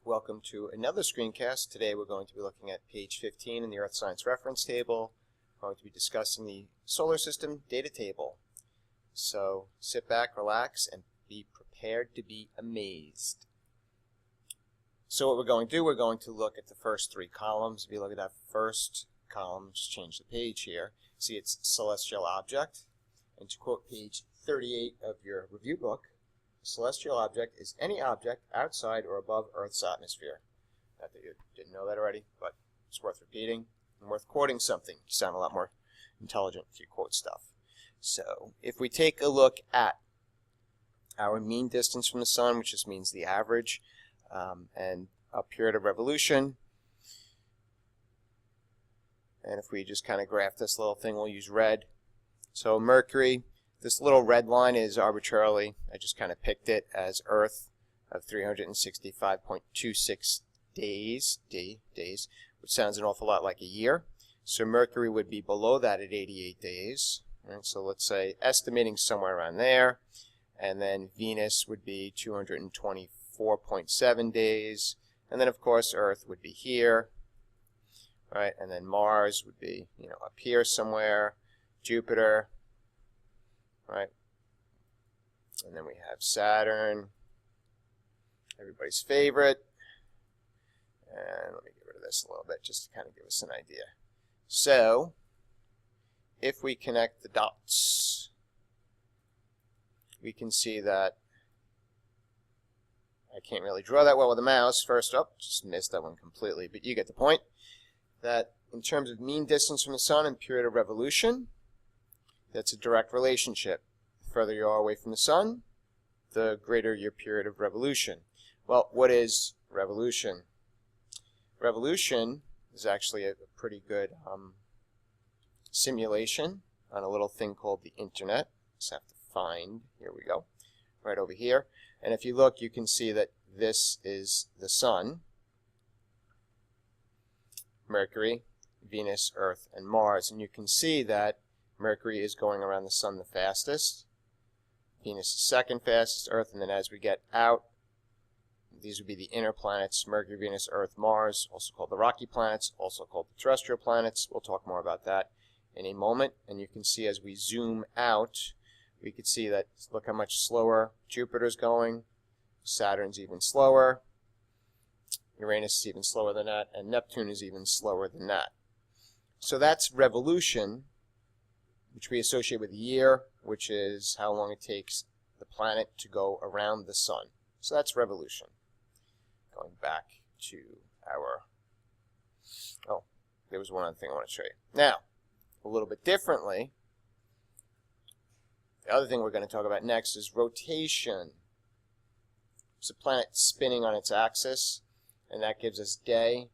Welcome to another screencast. Today we're going to be looking at page 15 in the Earth Science Reference Table. We're going to be discussing the solar system data table. So sit back, relax, and be prepared to be amazed. So what we're going to do, we're going to look at the first three columns. If you look at that first column, just change the page here. See, it's celestial object. And to quote page 38 of your review book, a celestial object is any object outside or above Earth's atmosphere. Not that you didn't know that already, but it's worth repeating and worth quoting something. You sound a lot more intelligent if you quote stuff. So if we take a look at our mean distance from the sun, which just means the average, and a period of revolution, and if we just kind of graph this little thing, we'll use red. So Mercury, this little red line is arbitrarily, I just kind of picked it as Earth of 365.26 days, which sounds an awful lot like a year. So Mercury would be below that at 88 days. Right? So let's say estimating somewhere around there. And then Venus would be 224.7 days. And then of course Earth would be here. Right? And then Mars would be, up here somewhere. Jupiter. Right, and then we have Saturn, everybody's favorite, and let me get rid of this a little bit just to kind of give us an idea. So, if we connect the dots, we can see that I can't really draw that well with a mouse. First up, just missed that one completely, but you get the point, that in terms of mean distance from the sun and period of revolution, that's a direct relationship. The further you are away from the sun, the greater your period of revolution. Well, what is revolution? Revolution is actually a pretty good simulation on a little thing called the internet. Just have to find, here we go, right over here. And if you look, you can see that this is the sun, Mercury, Venus, Earth, and Mars. And you can see that Mercury is going around the sun the fastest. Venus is second fastest, Earth, and then as we get out, these would be the inner planets, Mercury, Venus, Earth, Mars, also called the rocky planets, also called the terrestrial planets. We'll talk more about that in a moment. And you can see as we zoom out, we could see that, look how much slower Jupiter's going, Saturn's even slower, Uranus is even slower than that, and Neptune is even slower than that. So that's revolution, which we associate with a year, which is how long it takes the planet to go around the sun. So that's revolution. Going back to our, there was one other thing I want to show you. Now, a little bit differently, the other thing we're going to talk about next is rotation. It's a planet spinning on its axis, and that gives us day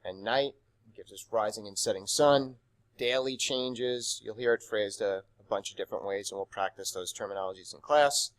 and night. It gives us rising and setting sun. Daily changes, you'll hear it phrased a bunch of different ways, and we'll practice those terminologies in class.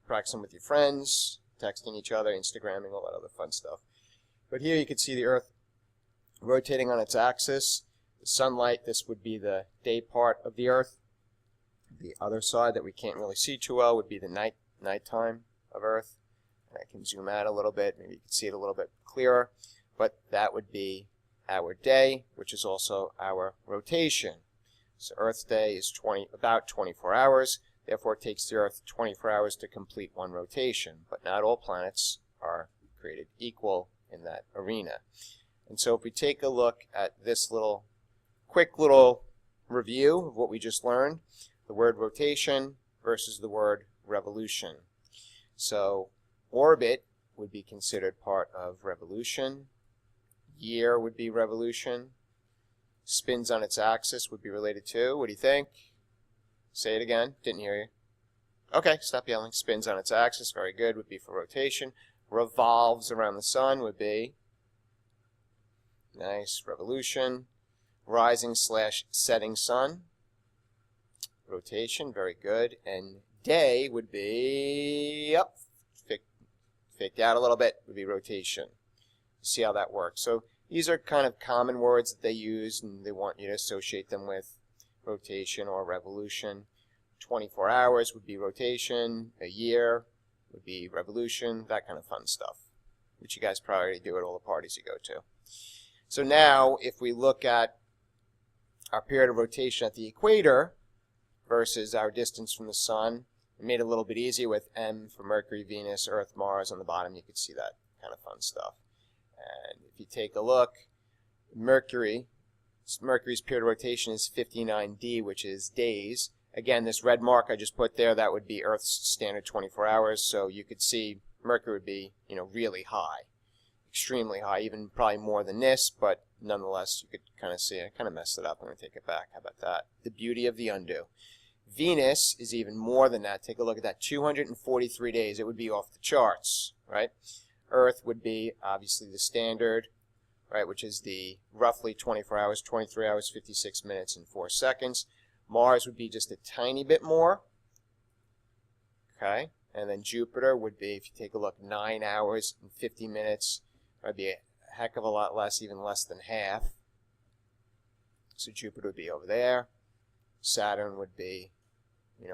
Practice them with your friends, texting each other, Instagramming, all that other fun stuff. But here you can see the Earth rotating on its axis. The sunlight, this would be the day part of the Earth. The other side that we can't really see too well would be the nighttime of Earth. And I can zoom out a little bit, maybe you can see it a little bit clearer, but that would be our day, which is also our rotation. So Earth's day is about 24 hours. Therefore, it takes the Earth 24 hours to complete one rotation. But not all planets are created equal in that arena. And so if we take a look at this quick little review of what we just learned, the word rotation versus the word revolution. So orbit would be considered part of revolution. Year would be revolution. Spins on its axis would be related to, what do you think? Say it again. Didn't hear you. Okay, stop yelling. Spins on its axis, very good, would be for rotation. Revolves around the sun would be, nice, revolution. Rising/setting sun, rotation, very good. And day would be, faked out a little bit, would be rotation. See how that works. So these are kind of common words that they use, and they want you to associate them with rotation or revolution. 24 hours would be rotation, a year would be revolution, that kind of fun stuff. which you guys probably already do at all the parties you go to. So now, if we look at our period of rotation at the equator versus our distance from the sun, we made it a little bit easier with M for Mercury, Venus, Earth, Mars on the bottom. You can see that kind of fun stuff. And if you take a look, Mercury's period of rotation is 59D, which is days. Again, this red mark I just put there, that would be Earth's standard 24 hours. So you could see Mercury would be, really high, extremely high, even probably more than this, but nonetheless, you could kind of see I kind of messed it up. I'm going to take it back. How about that? The beauty of the undo. Venus is even more than that. Take a look at that. 243 days. It would be off the charts, right? Earth would be obviously the standard, right, which is the roughly 24 hours, 23 hours, 56 minutes, and 4 seconds. Mars would be just a tiny bit more, okay? And then Jupiter would be, if you take a look, 9 hours and 50 minutes. That would be a heck of a lot less, even less than half. So Jupiter would be over there. Saturn would be,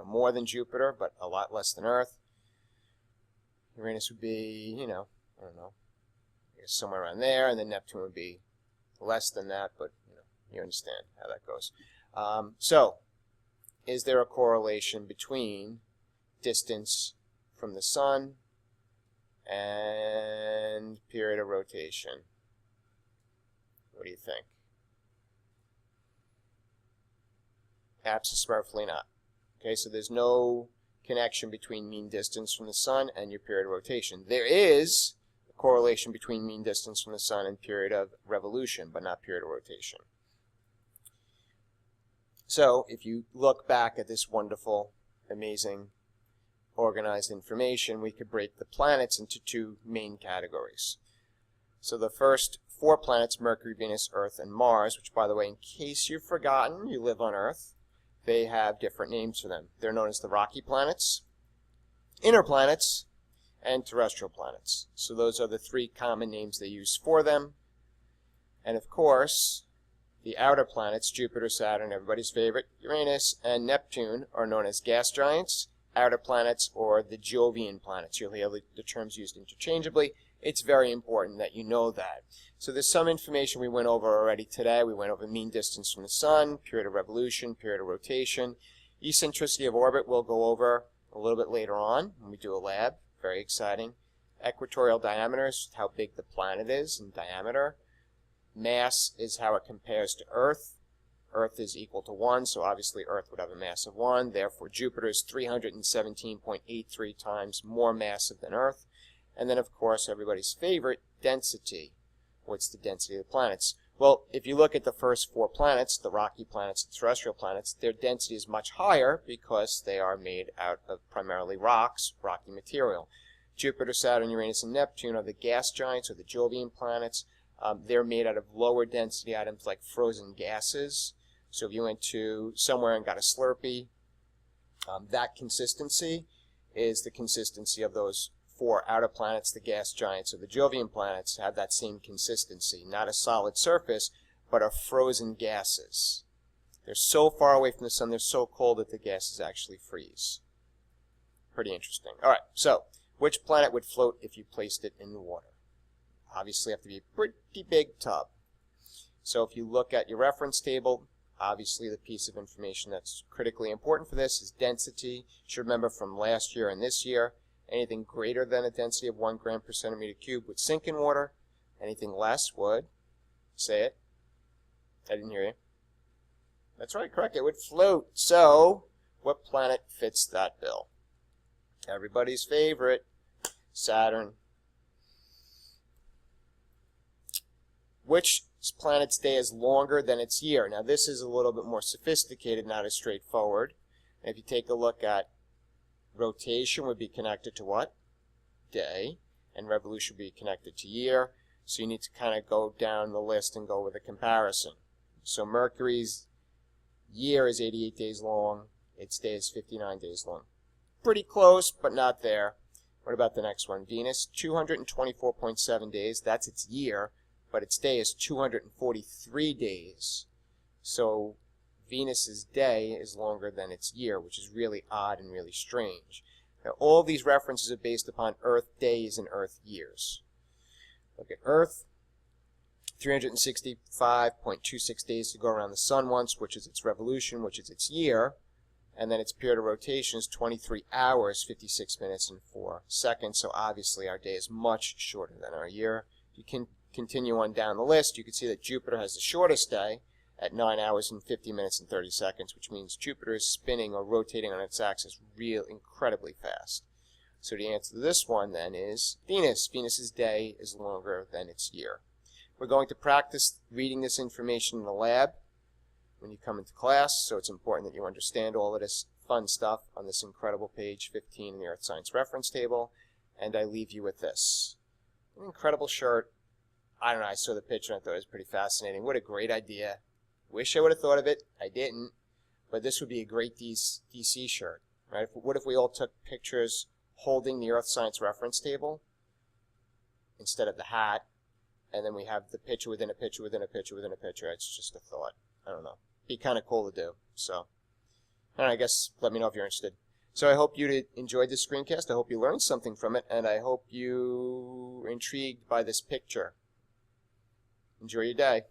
more than Jupiter, but a lot less than Earth. Uranus would be, I don't know, I guess somewhere around there, and then Neptune would be less than that, but, you understand how that goes. So, is there a correlation between distance from the sun and period of rotation? What do you think? Absolutely not. Okay, so there's no connection between mean distance from the sun and your period of rotation. There is a correlation between mean distance from the sun and period of revolution, but not period of rotation. So, if you look back at this wonderful, amazing, organized information, we could break the planets into 2 main categories. So the first 4 planets, Mercury, Venus, Earth, and Mars, which, by the way, in case you've forgotten, you live on Earth, they have different names for them. They're known as the rocky planets, inner planets, and terrestrial planets. So those are the 3 common names they use for them. And of course, the outer planets, Jupiter, Saturn, everybody's favorite, Uranus, and Neptune, are known as gas giants, outer planets, or the Jovian planets. You'll hear the terms used interchangeably. It's very important that you know that. So there's some information we went over already today. We went over mean distance from the sun, period of revolution, period of rotation. Eccentricity of orbit we'll go over a little bit later on when we do a lab. Very exciting. Equatorial diameter is how big the planet is in diameter. Mass is how it compares to Earth. Earth is equal to 1, so obviously Earth would have a mass of 1. Therefore, Jupiter is 317.83 times more massive than Earth. And then, of course, everybody's favorite, density. What's the density of the planets? Well, if you look at the first 4 planets, the rocky planets and terrestrial planets, their density is much higher because they are made out of primarily rocks, rocky material. Jupiter, Saturn, Uranus, and Neptune are the gas giants, or the Jovian planets. They're made out of lower density items like frozen gases. So if you went to somewhere and got a Slurpee, that consistency is the consistency of those 4 outer planets, the gas giants, or the Jovian planets, have that same consistency. Not a solid surface, but are frozen gases. They're so far away from the sun, they're so cold that the gases actually freeze. Pretty interesting. All right, so which planet would float if you placed it in the water? Obviously, have to be a pretty big tub. So if you look at your reference table, obviously the piece of information that's critically important for this is density. You should remember from last year and this year, anything greater than a density of 1 gram per centimeter cubed would sink in water. Anything less would, say it. I didn't hear you. That's right, correct. It would float. So, what planet fits that bill? Everybody's favorite, Saturn. Which planet's day is longer than its year? Now, this is a little bit more sophisticated, not as straightforward. And if you take a look at rotation, would be connected to what? Day. And revolution would be connected to year. So you need to kind of go down the list and go with a comparison. So Mercury's year is 88 days long. Its day is 59 days long. Pretty close, but not there. What about the next one? Venus, 224.7 days. That's its year. But its day is 243 days. So Venus's day is longer than its year, which is really odd and really strange. Now, all these references are based upon Earth days and Earth years. Look at Earth. 365.26 days to go around the sun once, which is its revolution, which is its year. And then its period of rotation is 23 hours, 56 minutes, and 4 seconds. So obviously our day is much shorter than our year. If you can continue on down the list, you can see that Jupiter has the shortest day at 9 hours and 50 minutes and 30 seconds, which means Jupiter is spinning or rotating on its axis real incredibly fast. So the answer to this one then is Venus. Venus's day is longer than its year. We're going to practice reading this information in the lab when you come into class, so it's important that you understand all of this fun stuff on this incredible page 15 in the Earth Science Reference Table. And I leave you with this. An incredible shirt. I don't know, I saw the picture and I thought it was pretty fascinating. What a great idea. Wish I would have thought of it. I didn't. But this would be a great DC shirt. Right? What if we all took pictures holding the Earth Science Reference Table instead of the hat, and then we have the picture within a picture within a picture within a picture? It's just a thought. I don't know. Be kind of cool to do. So, and I guess let me know if you're interested. So I hope you enjoyed this screencast. I hope you learned something from it, and I hope you were intrigued by this picture. Enjoy your day.